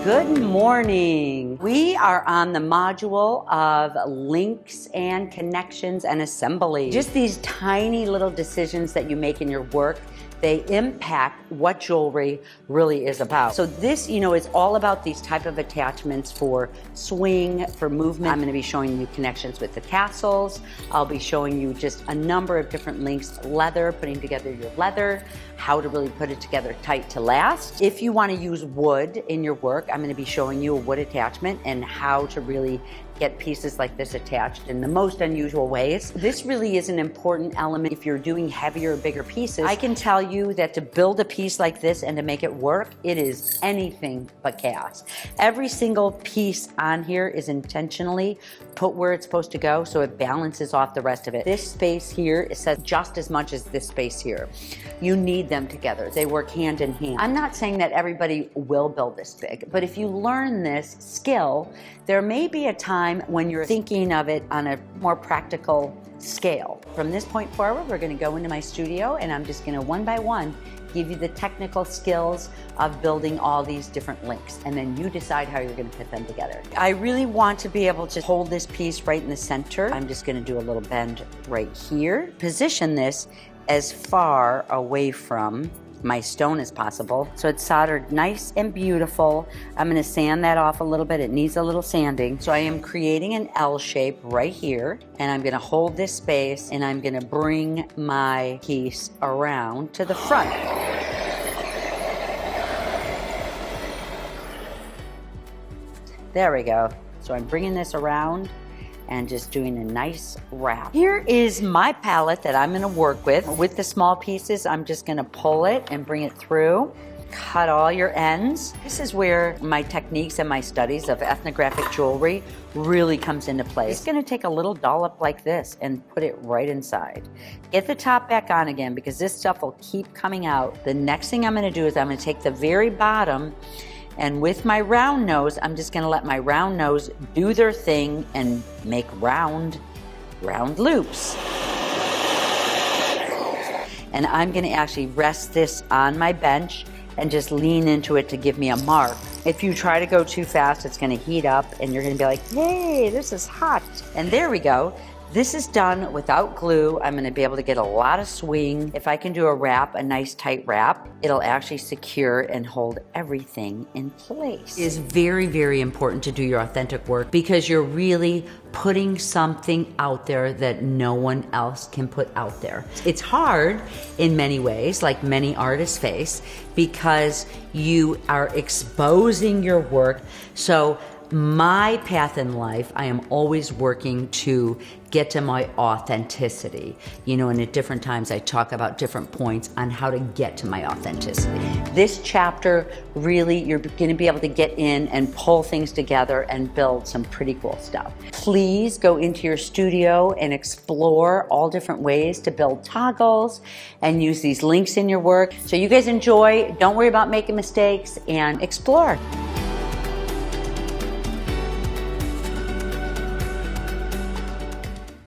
Good morning. We are on the module of links and connections and assembly. Just these tiny little decisions that you make in your work, they impact what jewelry really is about. So this, is all about these type of attachments for swing, for movement. I'm gonna be showing you connections with the tassels. I'll be showing you just a number of different links, leather, putting together your leather, how to really put it together tight to last. If you wanna use wood in your work, I'm gonna be showing you a wood attachment and how to really get pieces like this attached in the most unusual ways. This really is an important element if you're doing heavier, bigger pieces. I can tell you that to build a piece like this and to make it work, it is anything but chaos. Every single piece on here is intentionally put where it's supposed to go so it balances off the rest of it. This space here says just as much as this space here. You need them together. They work hand in hand. I'm not saying that everybody will build this big, but if you learn this skill, there may be a time when you're thinking of it on a more practical scale. From this point forward, we're going to go into my studio and I'm just going to one by one give you the technical skills of building all these different links, and then you decide how you're going to put them together. I really want to be able to hold this piece right in the center. I'm just going to do a little bend right here. Position this as far away from my stone as possible, so it's soldered nice and beautiful. I'm going to sand that off a little bit. It needs a little sanding. So I am creating an L shape right here, and I'm going to hold this space and I'm going to bring my piece around to the front. There we go. So I'm bringing this around and just doing a nice wrap. Here is my palette that I'm going to work with. With the small pieces, I'm just going to pull it and bring it through. Cut all your ends. This is where my techniques and my studies of ethnographic jewelry really comes into play. It's going to take a little dollop like this and put it right inside. Get the top back on again because this stuff will keep coming out. The next thing I'm going to do is I'm going to take the very bottom, and with my round nose, I'm just going to let my round nose do their thing and make round loops. And I'm going to actually rest this on my bench and just lean into it to give me a mark. If you try to go too fast, it's going to heat up and you're going to be like, hey, this is hot. And there we go. This is done without glue. I'm going to be able to get a lot of swing. If I can do a wrap, a nice tight wrap, it'll actually secure and hold everything in place. It is very, very important to do your authentic work because you're really putting something out there that no one else can put out there. It's hard in many ways, like many artists face, because you are exposing your work. So my path in life, I am always working to get to my authenticity. And at different times I talk about different points on how to get to my authenticity. This chapter, really, you're gonna be able to get in and pull things together and build some pretty cool stuff. Please go into your studio and explore all different ways to build toggles and use these links in your work. So you guys enjoy, don't worry about making mistakes, and explore.